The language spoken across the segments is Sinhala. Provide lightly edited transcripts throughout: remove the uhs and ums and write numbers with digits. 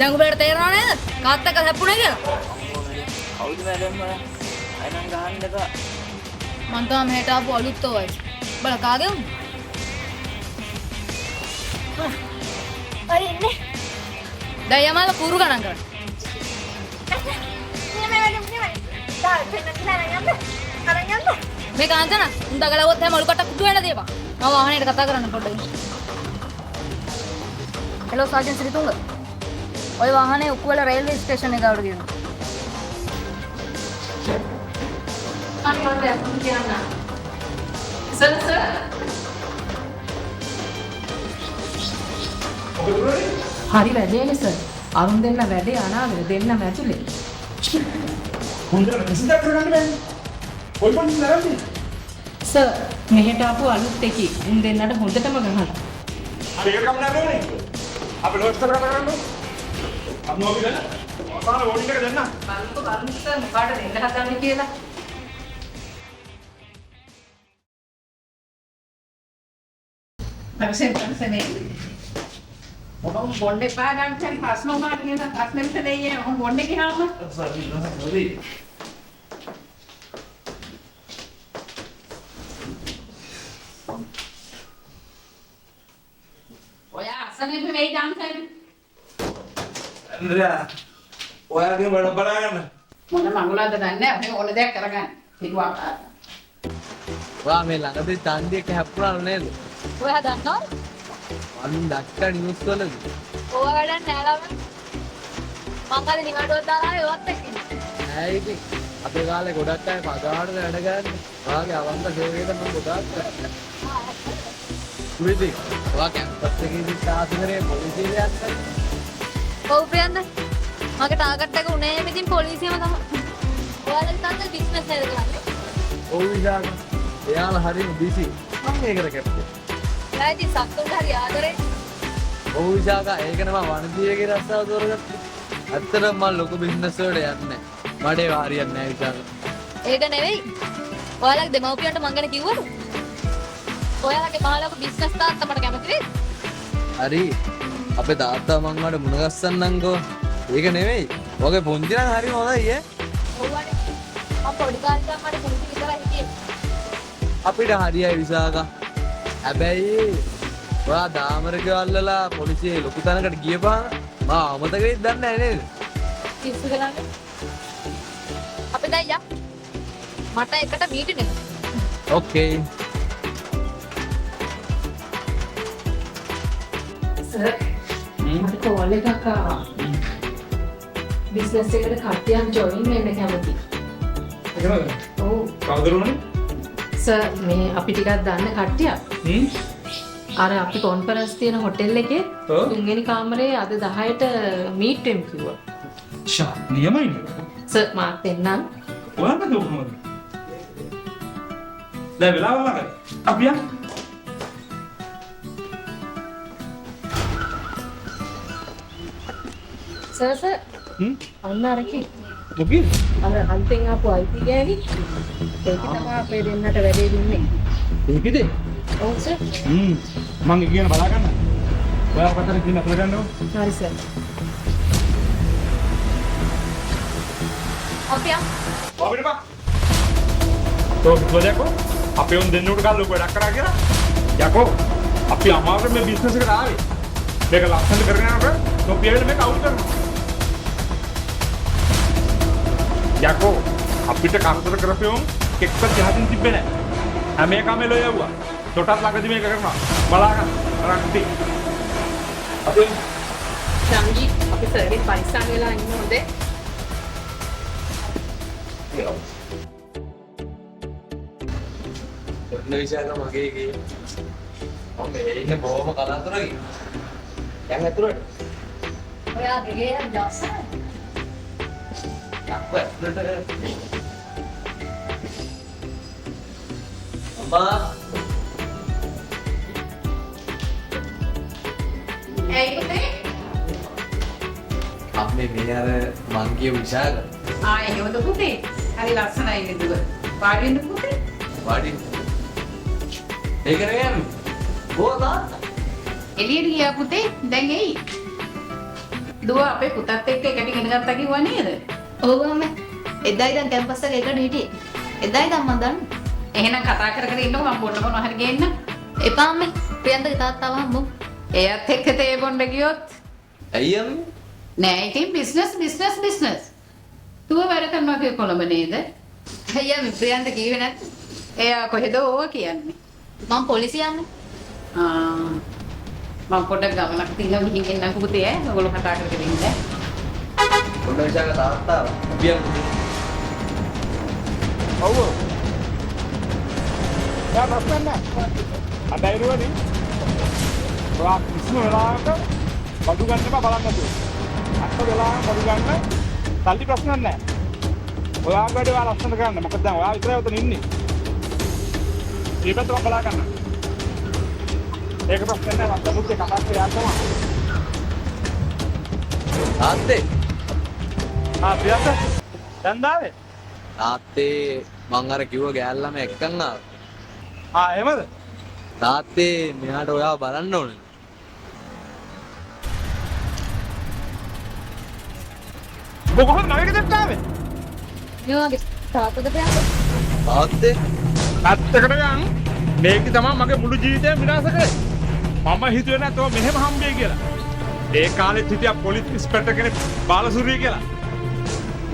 දැන් උඹට තේරෙනව නේද? කාත් එක්ක හැප්පුණේ කියලා. කවුද මැඩම් අයනම් ගහන්න එපා. මං තමයි මෙහෙට ආපු අලුත් ඔයයි. බල කාගේ උන්? හරි ඉන්නේ. දැන් යමාල කුරු ගණන් කරන්න. මේ කාන්තන උන් දගලවොත් හැම ඔලු කටක් උඩු වෙන්න දීපන්. මම වාහනේට කතා කරන්න පොඩ්ඩක්. Hello sergeant Sritunga. ඔය වාහනේ උක්කුවල රේල්වේ ස්ටේෂන් එක ගාවට ගියනවා. අනිවාර්යයෙන් කියන්න. සර්. හරි වැඩේනේ සර්. අරුන් දෙන්න වැඩේ අනාගෙන දෙන්නම ඇතුලේ. හොඳට ප්‍රසිද්ධ කරගන්න බෑනේ. කොයි පොඩි නරඹන්නේ? සර් මෙහෙට ආපු අලුත් එකි උන් දෙන්නට හොඳටම ගහනවා. හරි ඒක කම නෑ අපි ලෝස් කරගන්න. අම්මෝ අපි ගන්න. ඔයාලා වෝඩින් එක දෙන්න. බලන්න සර් මොකාට දෙන්න හදන්නේ කියලා. පස්සේ මේ ඔබ බොණ්ඩේ පාගන්න හරි ප්‍රශ්න උනාට කියන ප්‍රශ්න විසඳෙන්නේ ඔබ බොණ්ඩේ ගියාම ඔයා අසනෙ වෙයි දාන්කන් ඇන්ද්‍රියා ඔයාගේ බල බලාගන්න මොන මංගලද දන්නේ අපි ඕන දෙයක් කරගන්න පිටුවක් ඔයා මේ ළඟදී තන්දියක හැප්පුණා නේද? ඔයා දන්නවද? මම දැක්ක නිවුස් වලදී. ඕවා වැඩක් නෑ ළම. මං අද නිකඩුවක් දාලා ඒවත් එක්ක ඉන්නේ. නෑ ඉතින් අපේ කාලේ ගොඩක් අය පගාවට වැඩ ගන්න. ඔයාගේ අවංක සේවයට මම ගොඩාක් කරා. ඉතින් ඔයා කැම්පස් එකේදී සාසනරේ පොලිසියට යන්න. ඔව් ප්‍රියන්ද. මගේ ටාගට් එක උනේ ඉතින් පොලිසියම තමයි. ඔයාලගේ තාත්තේ බිස්නස් නේද කරන්නේ? ඔව් විසාක. එයාලා හරිම බිසි. මම මේකට කැප්ටන්. එයා ඉතින් සක්තුන්ට හරි ආදරේ. ඔව් විසාක ඒකන මම වනදීගේ රස්සාව තෝරගත්තා. ඇත්තටම මම ලොකු බිස්නස් වලට යන්නේ. මඩේ වාරියක් නෑ විසාක. ඒක නෙවෙයි. ඔයාලගේ දෙමව්පියන්ට මං ගැන කිව්වද? ඔයාලගේ මහලොකු බිස්නස් තාත්තා මට කැමති නේද? හරි. අපේ තාත්තා මං මට මුණ ගස්සන්නම්කෝ. ඒක නෙවෙයි. ඔගේ පොන්ති නම් හරිම හොඳයි ඈ. ඔව්වනේ. මම පොඩි කාලේ ඉඳන් මට පුංචි විතරයි හිටියේ. අපිට හරියයි විසාකා. හැබැයි ඔයා දාමරගේ අල්ලලා පොලිසියේ ලොකු තැනකට ගියපහම මම අමතක වෙයිද දන්නේ නැහැ නේද? කිස්සු ගලන්නේ. අපි දැන් යා. මට එකට මීටින් එක. ඕකේ. සර් මට කෝල් එකක් ආවා. බිස්නස් එකට කට්ටියක් ජොයින් වෙන්න කැමති. එහෙමද? ඔව්. කවුද උනේ? සර් මේ අපි ටිකක් දන්න කට්ටියක්. අර අපි කොන්ෆරන්ස් තියෙන හොටෙල් එකේ ඔව්. තුන්වෙනි කාමරේ අද 10ට මීට් වෙමු කිව්වා. ෂා නියමයිද? සර් මාත් එන්නම්. ඔයාලද කොහොමද? දැන් වෙලාව ළඟයි. අපි යන්න. සර් අන්න අරකි. මොකද? අර හන්තෙන් ආපු අයිති ගෑණි. ඒක තමයි අපේ දෙන්නට වැඩේ දුන්නේ. ඒකද? ඔව් සර්. මං ඉගෙන බලා ගන්න. ඔයා පතර කියන අතල ගන්නව. හරි සර්. අපි යා. අපිට බා. තෝ අපේ උන් දෙන්නුට ගාලා ලොකු වැඩක් කරා කියලා. යකෝ අපි අමාරුවෙන් මේ බිස්නස් එකට ආවේ. මේක ලස්සනට කරගෙන යනකොට නොපියවෙන මේක අවුල් කරනවා. යකෝ අපිට කරදර කරපෙවුම් එක්ක යහතින් තිබ්බේ නැහැ. හැම එකම එළෝ යවුවා. තොටත් ළඟදී මේක කරනවා. බලාගන්න. රක්ටි. අපි සංජි අපි සර්ගේ පරිස්සම් වෙලා ඉන්න හොඳේ. විශාල මගේ ගේ. මම මේ ඉන්නේ බොහොම කලාතුරකින්. යන් ඇතුළට. ඔයාගේ ගේ හරි දවසයි. අම්මා. ඇයි පුතේ? අම්මේ මේ අර මං කිය විශාල. එහෙමද පුතේ? හරි ලස්සනයි නේද? වාඩි වෙන්න පුතේ. වාඩි. ඒක නෙවෙයි. බෝ තාත්තා. එළියට ගියා පුතේ. දැන් එයි. දුව අපේ පුතත් එක්ක එකට ඉගෙන ගත්තා කිව්වා නේද? ඔව් අම්මේ. එදා ඉඳන් කැම්පස් එකේ එකට හිටියේ. එදා ඉඳන් මම දන්නේ. එහෙනම් කතා කර කර ඉන්නකො මම බොන්න මොනවා හරි ගේන්න. එපා අම්මේ. ප්‍රියන්තගේ තාත්තාව හම්බු. එයත් එක්ක තේ බොන්න ගියොත් ඇයි අම්මේ? නෑ ඉතින් බිස්නස්. දුව වැඩ කරනවා කිය කොළඹ නේද? අයියා මේ ප්‍රියන්ත කිව්වේ නැත්නම්. එයා කොහෙද ඕවා කියන්නේ? මම පොලිසිය යන්නේ. මම පොඩ්ඩක් ගමනක් තියෙනවා ගිහින් එන්නම්කෝ පුතේ ඈ. ඔයගොල්ලෝ කතා කරගෙන ඉන්න. පොඩ්ඩක් විසාක තාත්තා පියන්. ඔව්. යා ප්‍රශ්න නැහැ. අදයිරුවනේ. ඔයා කිසිම වෙලාවක බඩු ගන්න එපා බලන්න නැතුව. අත්ත වෙලාවක බඩු ගන්න සල්ලි ප්‍රශ්න නැහැ. ඔයාගේ වැඩේ ඔයා ලස්සනට කරන්න. මොකද දැන් ඔයා විතරයි උතන ඉන්නේ. ඊපස්සේ බලා ගන්න. ඒක ප්‍රශ්න නැහැ. මම දමුත් කතා කරලා යන්න. තාත්තේ පියන්ත දැන් දාවේ? තාත්තේ මං අර කිව්ව ගෑල්ලම එක්කන් ආවා. එහෙමද? තාත්තේ මෙයාට ඔයාව බලන්න ඕනේ. කොහොමද මගේ දෙන්න ආවේ? මේ වගේ තාත්තද ප්‍රියන්ත? තාත්තේ ඇත්තකට ගියන් මේක තමයි මගේ මුළු ජීවිතේම විනාශ කරේ. මම හිතුවේ නැතෝ මෙහෙම හම්බෙයි කියලා. ඒ කාලෙත් හිටියා පොලිස් ඉන්ස්පෙක්ටර් කෙනෙක් බාලසූරිය කියලා.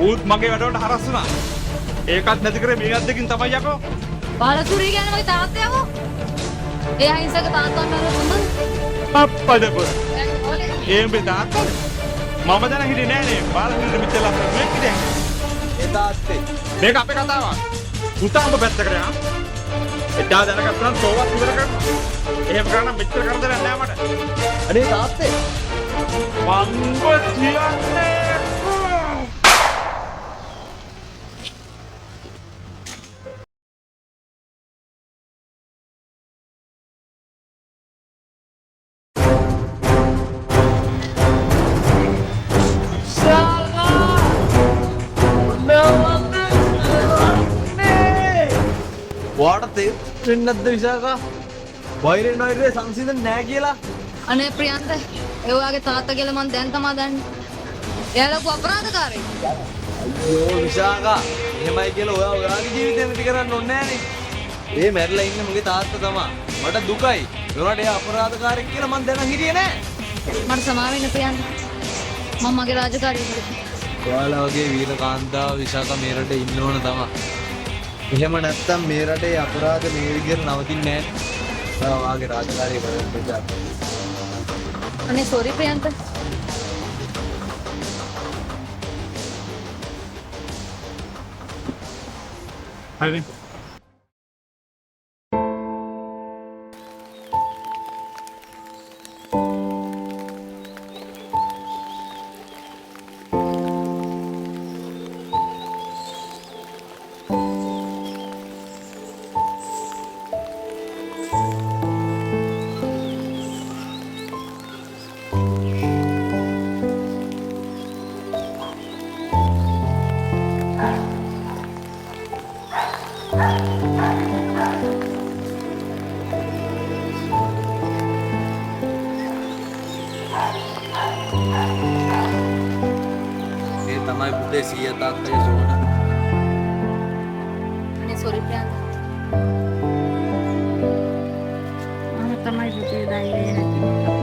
ඌත් මගේ වැඩවලට හරස් වුණා. ඒකත් නැති කරේ මේකත් දෙකින් තමයි යකෝ. බාලසූරිය කියන්නේ මගේ තාත්තයව. ඒ අහිංසක තාත්තා නේද හොඳ? අප්පද පොර. ඒ මේ තාත්තා මම දැන හිටියේ නෑ නේ. බාලසූරිය මෙච්චර ලස්සන මේක දැන්. ඒ තාත්තේ මේක අපේ කතාවක්. පුතාඹ පැත්තකට යන්න. එදා දැනගත්තා නම් තෝවත් ඉවර කරනවා. එහෙම කරා නම් මෙච්චර කරදරයක් නෑ මට. අනේ තාත්තේ මංග කියන්නේ ඔයාට තේරෙන්නේ නැද්ද විසාක? වෛරේ සංසිඳන්නේ නැහැ කියලා. අනේ ප්‍රියන්ත ඒ වගේ තාත්තා කියලා මම දැන් තමයි දන්නේ. එයා ලොකු අපරාධකාරයෙක්. අයියෝ විසාක එහෙමයි කියලා ඔයාගේ ජීවිතේ නැති කරන්න ඕනේ නෑනේ. ඒ මැරිලා ඉන්නේ මගේ තාත්තා තමයි. මට දුකයි. ඒකට එයා අපරාධකාරයෙක් කියලා මම දැන හිටියේ නෑ. මට සමාව වෙන්න ප්‍රියන්ත. මම මගේ රාජකාරිය කරේ. ඔයාලා වගේ වීර කාන්තාව විසාක මේ රටේ ඉන්න ඕන තමයි. එහෙම නැත්තම් මේ රටේ අපරාධ මේ විදිහට නවතින්නේ නෑ. ඔයාගේ රාජකාරිය කරන්න විසාක. අනේ සෝරි ප්‍රියන්ත. හරි. ඒ තමයි පුතේ සීය තාත්තගේ සෝන. අනේ සෝරි ප්‍රියන්ත. මම තමයි පුතේ දන්නේ නැති.